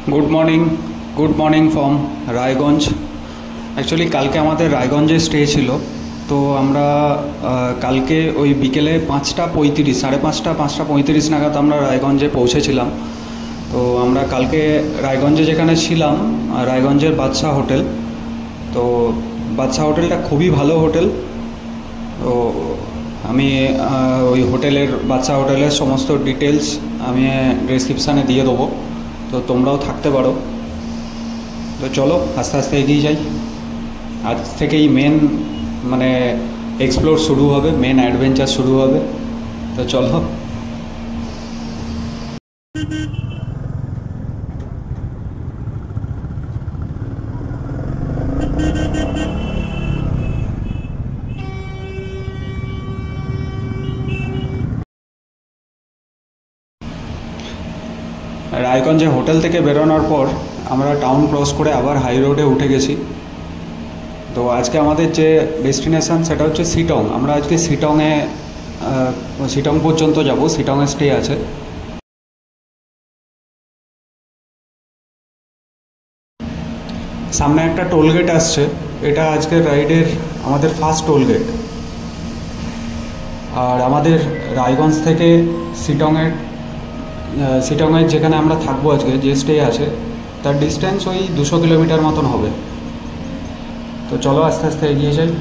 Good morning from Raiganj. Actually कल के हमारे रायगंजे स्टे छिलो तो আমরা কালকে ওই বিকেলে 5:35 5:35 নাগাদ আমরা রায়গঞ্জে পৌঁছেছিলাম। তো আমরা কালকে রায়গঞ্জে যেখানে ছিলাম রায়গঞ্জের বাদশাহ হোটেল, তো বাদশাহ হোটেলটা খুবই ভালো হোটেল। তো আমি ওই হোটেলের বাদশাহ হোটেলের সমস্ত ডিটেলস আমি ডেসক্রিপশানে দিয়ে দেবো, তো তোমরাও থাকতে পারো। তো চলো আস্তে আস্তে এগিয়ে যাই। আজ থেকেই মেন মানে এক্সপ্লোর শুরু হবে, মেন অ্যাডভেঞ্চার শুরু হবে। তো চলো। রায়গঞ্জে হোটেল থেকে বেরোনোর পর আমরা টাউন ক্রস করে আবার হাই রোডে উঠে গেছি। তো আজকে আমাদের যে ডেস্টিনেশন সেটা হচ্ছে শিটং। আমরা আজকে শিটং পর্যন্ত যাব, শিটংয়ে স্টে আছে। সামনে একটা টোল গেট আসছে, এটা আজকের রাইডের আমাদের ফার্স্ট টোল গেট। আর আমাদের রায়গঞ্জ থেকে শিটংয়ের যেখানে আমরা থাকবো আজকে যে স্টে আছে তার ডিস্টেন্স ওই 200 কিলোমিটার মতন হবে। তো চলো আস্তে আস্তে এগিয়ে যাই।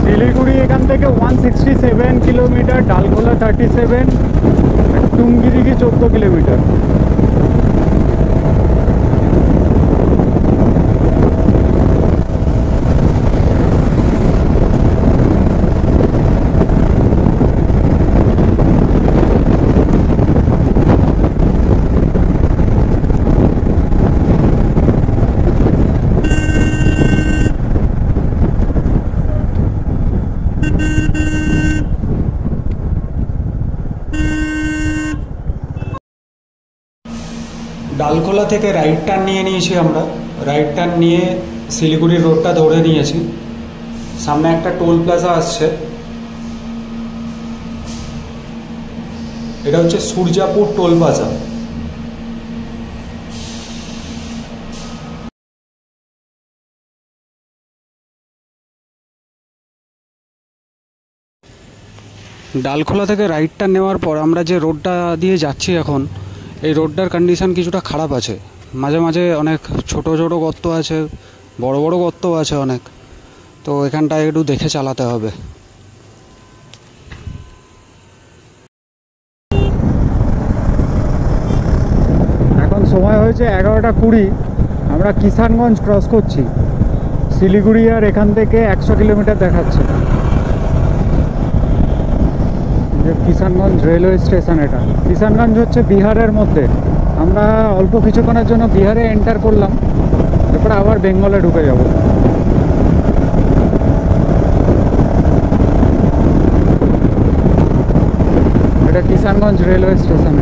শিলিগুড়ি এখান থেকে 167 কিলোমিটার, ডালখোলা 37, টুঙ্গিদিঘি 14 কিলোমিটার। ডালখোলা থেকে রাইট টার্ন নিয়েছি আমরা। রাইট টার্ন নিয়ে শিলিগুড়ির রোডটা ধরে নিয়েছি। সামনে একটা টোল প্লাজা আসছে, এটা হচ্ছে সূর্যাপুর টোল প্লাজা। ডালখোলা থেকে রাইট টার্ন নেওয়ার পর আমরা যে রোডটা দিয়ে যাচ্ছি এখন, এই রোডটার কন্ডিশন কিছুটা খারাপ আছে। মাঝে মাঝে অনেক ছোট ছোট গর্ত আছে, বড় বড় গর্তও আছে অনেক। তো এখানটায় একটু দেখে চালাতে হবে। এখন সময় হয়েছে 11:20। আমরা কিষানগঞ্জ ক্রস করছি। শিলিগুড়ি আর এখান থেকে 100 কিলোমিটার দেখাচ্ছে। কিষানগঞ্জ রেলওয়ে স্টেশন, এটা কিষানগঞ্জ হচ্ছে বিহারের মধ্যে। আমরা অল্প কিছুক্ষণের জন্য বিহারে এন্টার করলাম, তারপরে আবার বেঙ্গলে ঢুকে যাব। এটা Kishanganj railway station.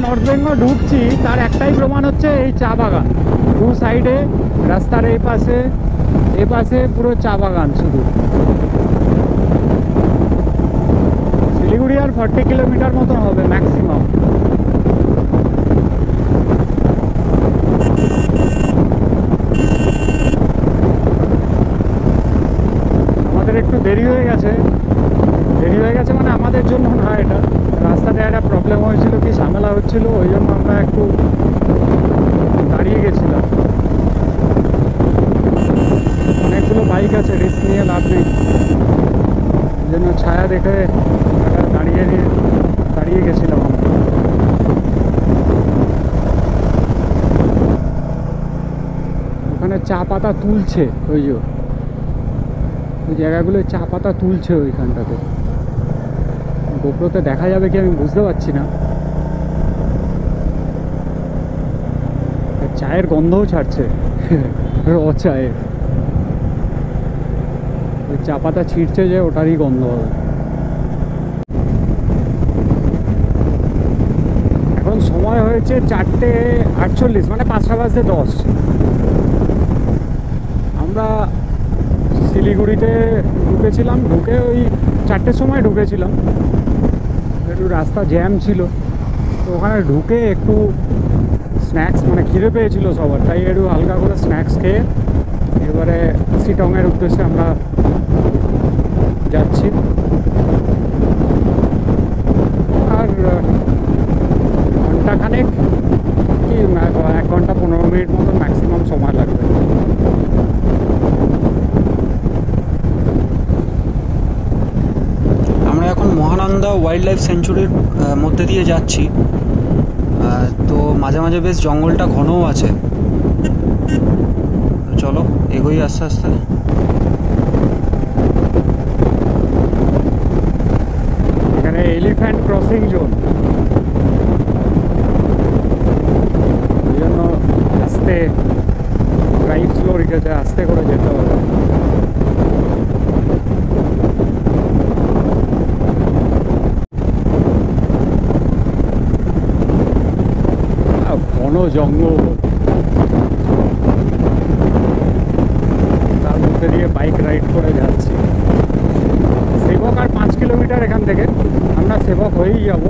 North Bengal ঢুকছি তার একটা একটাই প্রমাণ হচ্ছে এই চা বাগান, দু সাইডে রাস্তার এই পাশে পুরো চা বাগান। শুধু শিলিগুড়ি আর 40 কিলোমিটার মতন হবে ম্যাক্সিমাম। আমাদের একটু দেরি হয়ে গেছে মানে আমাদের জন্য না, এটা রাস্তাতে একটা প্রবলেম হয়েছিল, কি ঝামেলা হচ্ছিল, ওই জন্য আমরা একটু দাঁড়িয়ে গেছিলাম। অনেকগুলো বাইক আছে, রিস্ক নিয়ে লাভ নেই, এই জন্য ছায়া দেখে দাঁড়িয়ে গেছিলাম আমরা। ওখানে চা পাতা তুলছে, ওই জায়গাগুলোয় চা পাতা তুলছে ওইখানটাতে। গোপ্রোতে দেখা যাবে কি আমি বুঝতে পারছি না। চায়ের গন্ধও ছাড়ছে র চায়ের, ওই চা পাতা ছিঁড়ছে যে ওটারই গন্ধ হবে। এখন সময় হয়েছে 4:48, মানে 5:10। আমরা শিলিগুড়িতে ঢুকেছিলাম, ঢুকে ওই 4টের সময় ঢুকেছিলাম, একটু রাস্তা জ্যাম ছিল, তো ওখানে ঢুকে একটু স্ন্যাক্স, মানে খিদে পেয়েছিল সবার, তাই একটু হালকা করে স্ন্যাক্স খেয়ে এবারে শিটংয়ের উদ্দেশ্যে আমরা যাচ্ছি। আর ঘন্টাখানেক কি 1 ঘন্টা 15 মিনিট মতন ম্যাক্সিমাম সময় লাগবে। আমরা এখন মহানন্দা ওয়াইল্ড লাইফ সেঞ্চুরির মধ্যে দিয়ে যাচ্ছি, তো মাঝে মাঝে বেশ জঙ্গলটা ঘনও আছে। চলো এগোই আস্তে আস্তে। এখানে এলিফ্যান্ট ক্রসিং জোন, এই জন্য আস্তে ড্রাইভ স্লো রেখেছে, আস্তে করে যেতে হবে। ঘন জঙ্গল, তার মধ্যে দিয়ে বাইক রাইড করে যাচ্ছি। সেবক আর 5 কিলোমিটার এখান থেকে, আমরা সেবক হয়েই যাব।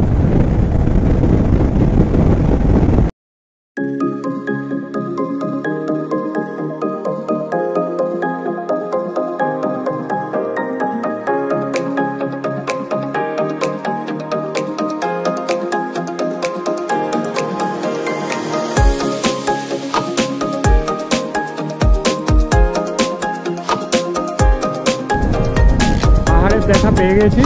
দেখা পেয়ে গেছি,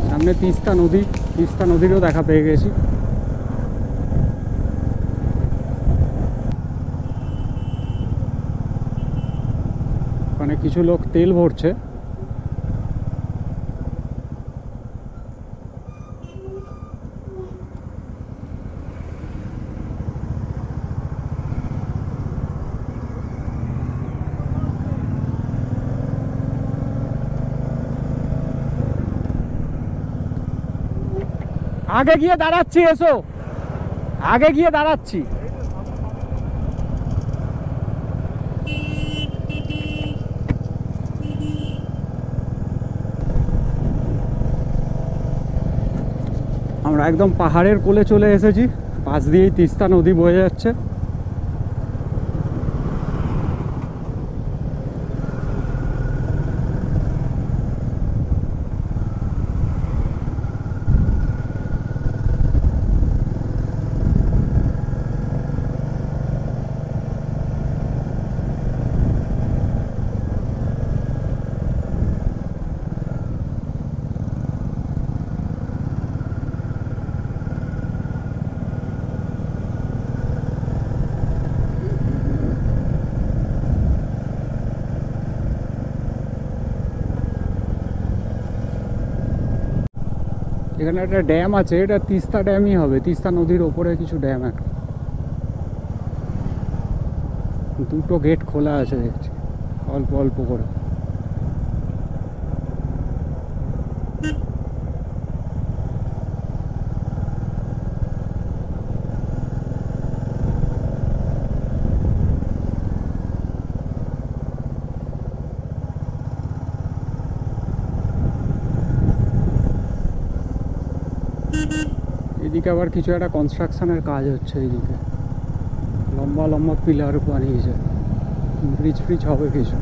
সামনে তিস্তা নদীরও দেখা পেয়ে গেছি। ওখানে কিছু লোক তেল ভরছে। আগে গিয়ে দাঁড়াচ্ছি, এসো আগে গিয়ে দাঁড়াচ্ছি। আমরা একদম পাহাড়ের কোলে চলে এসেছি, পাশ দিয়েই তিস্তা নদী বয়ে যাচ্ছে। এখানে একটা ড্যাম আছে, এটা তিস্তা ড্যামই হবে, তিস্তা নদীর ওপরে কিছু ড্যাম একটা। দুটো গেট খোলা আছে দেখছি, অল্প অল্প করে। এদিকে আবার কিছু একটা কনস্ট্রাকশনের কাজ হচ্ছে। এইদিকে লম্বা লম্বা পিলার বানিয়েছে, ব্রিজ ফ্রিজ হবে কিছু।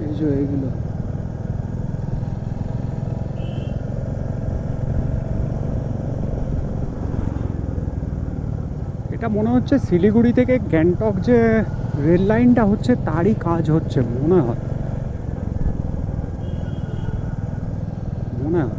এই যে এইগুলো এটা মনে হচ্ছে শিলিগুড়ি থেকে গ্যাংটক যে রেল লাইনটা হচ্ছে তারই কাজ হচ্ছে মনে হয়, মনে হয়।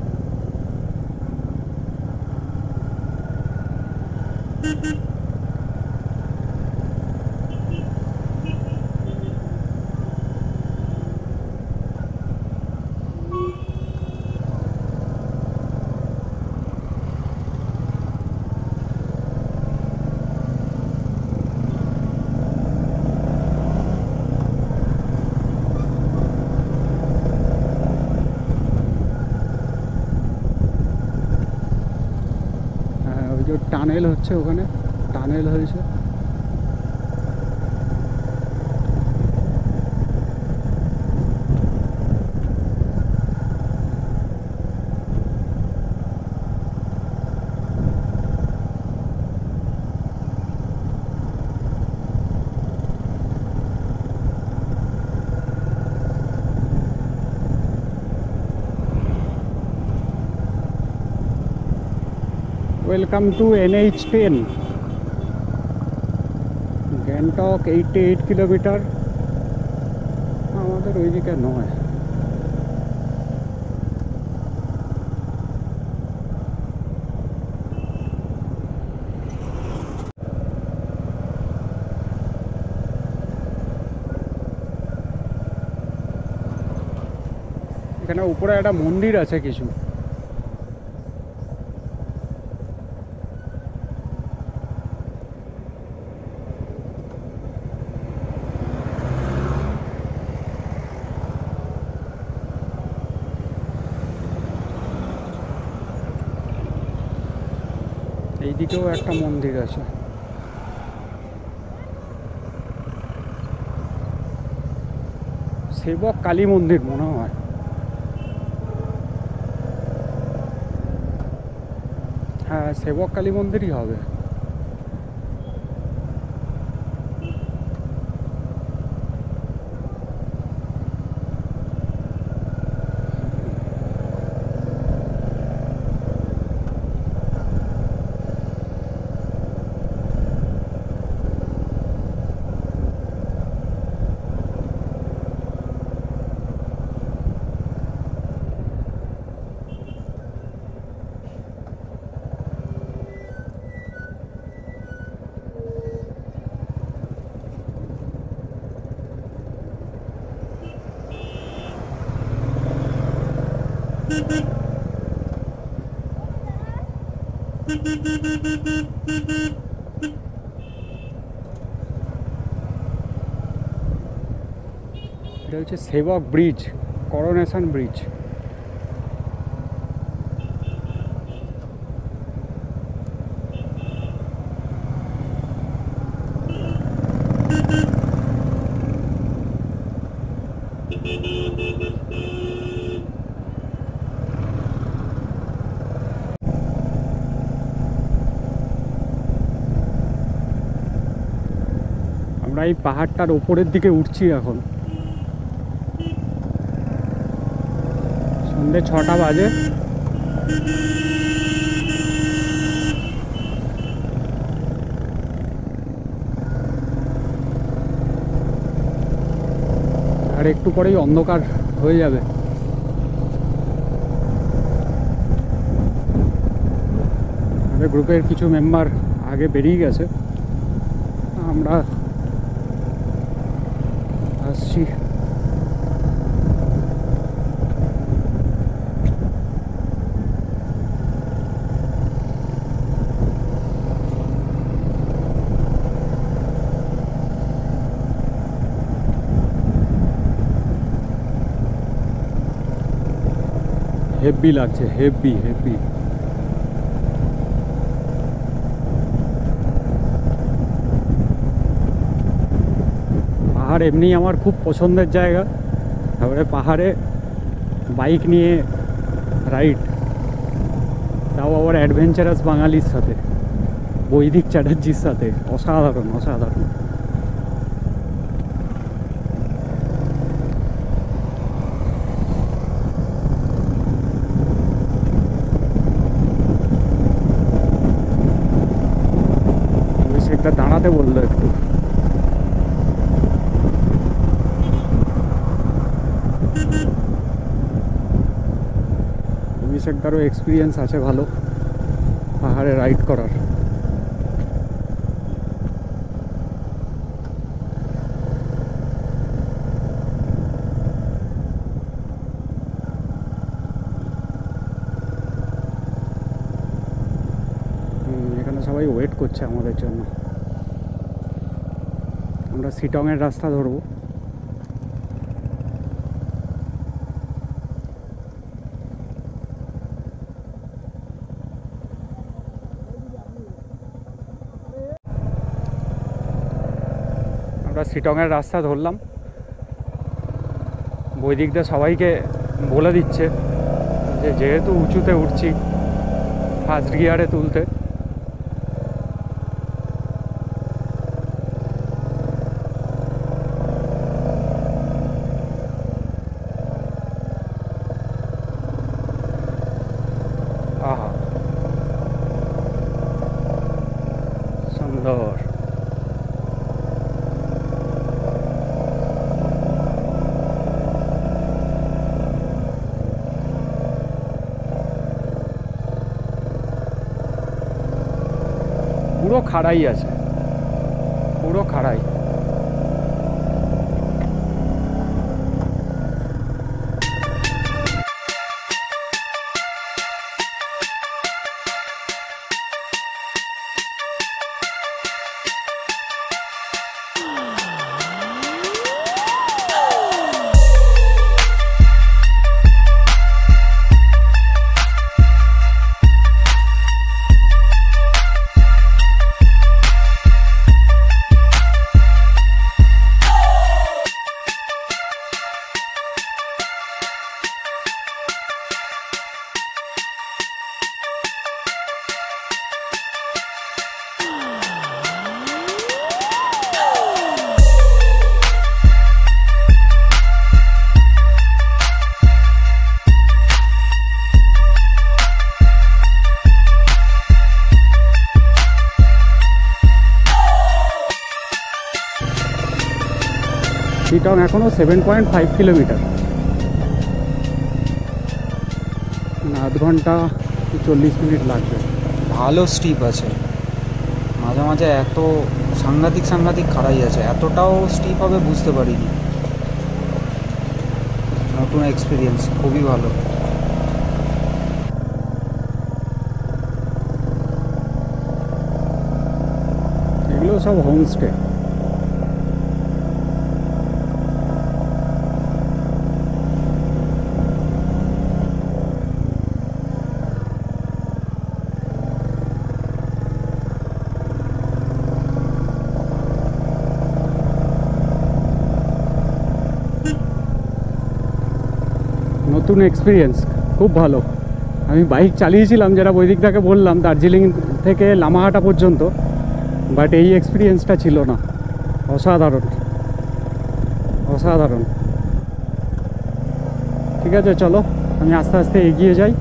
হ্যাঁ, ওই যে টানেল হচ্ছে, ওখানে টানেল হয়েছে। Welcome to NH10, Gangtok 88 kilometre. আমাদের ওইদিকে নয়। এখানে উপরে একটা মন্দির আছে কিছু। এইদিকেও একটা মন্দির আছে। সেবক কালী মন্দির মনে হয়। হ্যাঁ, সেবক কালী মন্দিরই হবে। এটা হচ্ছে সেবক ব্রিজ, করোনেশন ব্রিজ। আমরা এই পাহাড়টার ওপরের দিকে উঠছি এখন। সন্ধ্যে 6টা বাজে। আর একটু পরেই অন্ধকার হয়ে যাবে। আমাদের গ্রুপের কিছু মেম্বার আগে বেরিয়ে গেছে, আমরা আসছি। হেভি লাগছে, হেভি হেভি। পাহাড় এমনি আমার খুব পছন্দের জায়গা, তারপরে পাহাড়ে বাইক নিয়ে রাইড, তাও আবার অ্যাডভেঞ্চারাস বাঙালির সাথে, বৈদিক চ্যাটার্জির সাথে, অসাধারণ অসাধারণ। সেটা দাঁড়াতে বললো একটু। অভিষেকদারও এক্সপিরিয়েন্স আছে ভালো পাহাড়ে রাইড করার। এখানে সবাই ওয়েট করছে আমাদের জন্য। আমরা শিটংয়ের রাস্তা ধরবো। আমরা শিটংয়ের রাস্তা ধরলাম। বৈদিকদের সবাইকে বলে দিচ্ছে যে যেহেতু উঁচুতে উঠছি, ফার্স্ট গিয়ারে তুলতে। আহা, সুন্দর। পুরো খাড়াই আছে, পুরো খাড়াই। শিটং এখনও 7.5 কিলোমিটার, আধ ঘন্টা 40 মিনিট লাগবে। ভালো স্টিপ আছে, মাঝে মাঝে এত সাংঘাতিক সাংঘাতিক খাড়াই আছে, এতটাও স্টিপ হবে বুঝতে পারিনি। নতুন এক্সপিরিয়েন্স, খুবই ভালো। এগুলো সব হোমস্টে। নতুন এক্সপিরিয়েন্স, খুব ভালো। আমি বাইক চালিয়েছিলাম, যেটা বৈদিকদাকে বললাম, দার্জিলিং থেকে লামাহাটা পর্যন্ত, বাট এই এক্সপিরিয়েন্সটা ছিল না। অসাধারণ অসাধারণ। ঠিক আছে, চলো আমি আস্তে আস্তে এগিয়ে যাই।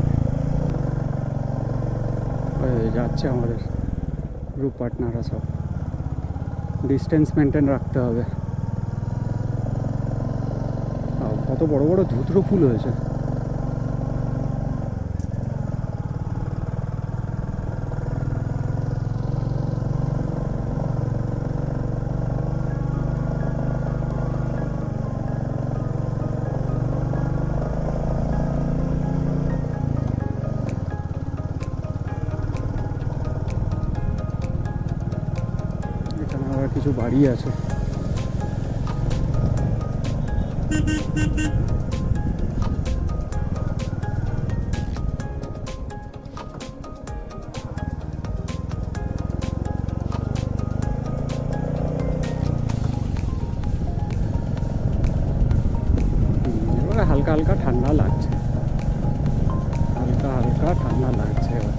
যাচ্ছে আমাদের গ্রুপ পার্টনাররা সব, ডিস্টেন্স মেনটেন রাখতে হবে। কত বড় বড় ধুতরো ফুল হয়েছে। এখানে আবার কিছু বাড়ি আছে। হালকা হালকা ঠান্ডা লাগছে, হালকা হালকা ঠান্ডা লাগছে এবার।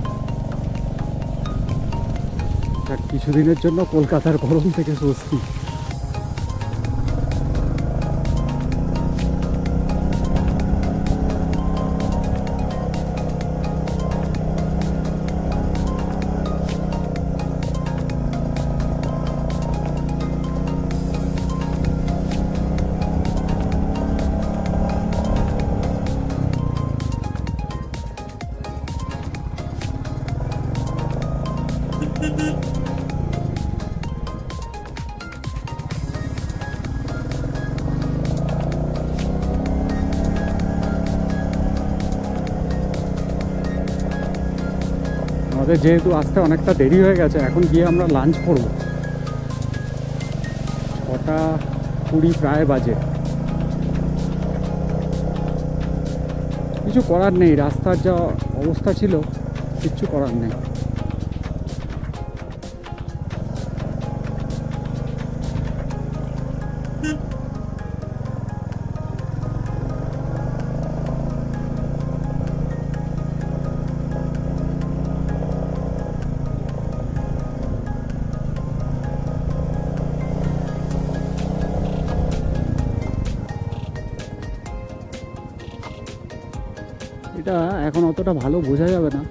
কিছুদিনের জন্য কলকাতার গরম থেকে স্বস্তি। আমাদের যেহেতু আসতে অনেকটা দেরি হয়ে গেছে, এখন গিয়ে আমরা লাঞ্চ করব। 6:20 প্রায় বাজে। কিছু করার নেই, রাস্তার যা অবস্থা ছিল কিচ্ছু করার নেই। এটা এখন অতটা ভালো বোঝা যাবে না।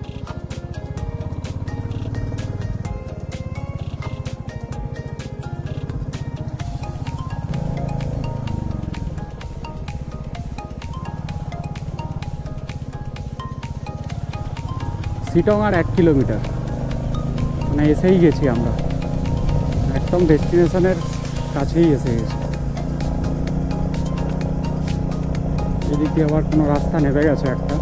শিটং আর 1 কিলোমিটার, মানে এসেই গেছি আমরা, একদম ডেস্টিনেশনের কাছেই এসে গেছি। এদিক দিয়ে আবার কোনো রাস্তা নেমে গেছে একটা।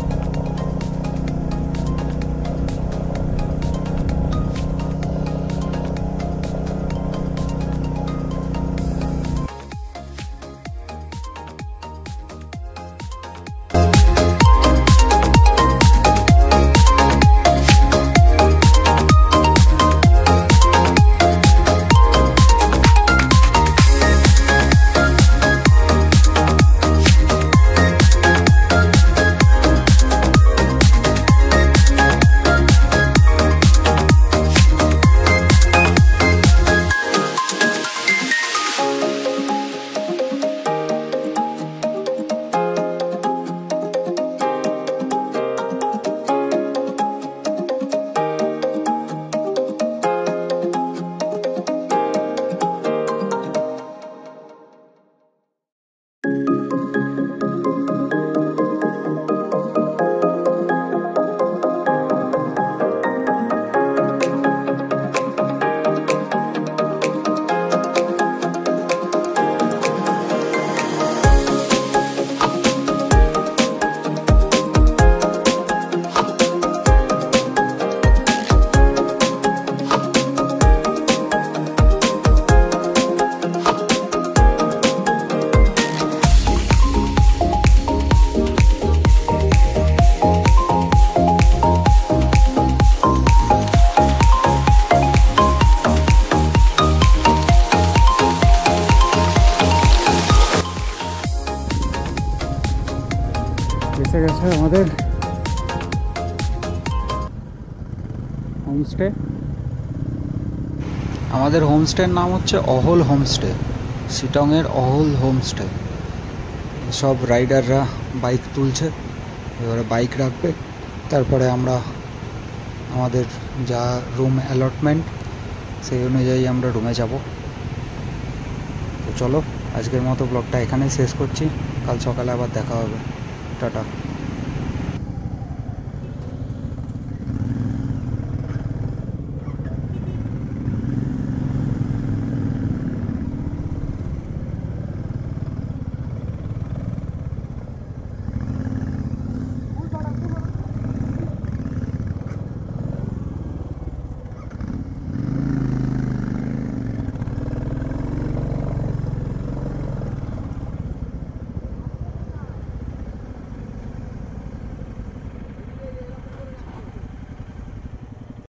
এসে গেছে আমাদের হোমস্টে। আমাদের হোমস্টের নাম হচ্ছে অহল হোমস্টে, শিটংয়ের অহল হোমস্টে। সব রাইডাররা বাইক তুলছে, এবারে বাইক রাখবে, তারপরে আমরা আমাদের যা রুম অ্যালটমেন্ট সেই অনুযায়ী আমরা রুমে যাব। তো চলো, আজকের মতো ব্লগটা এখানেই শেষ করছি, কাল সকালে আবার দেখা হবে। টাটা।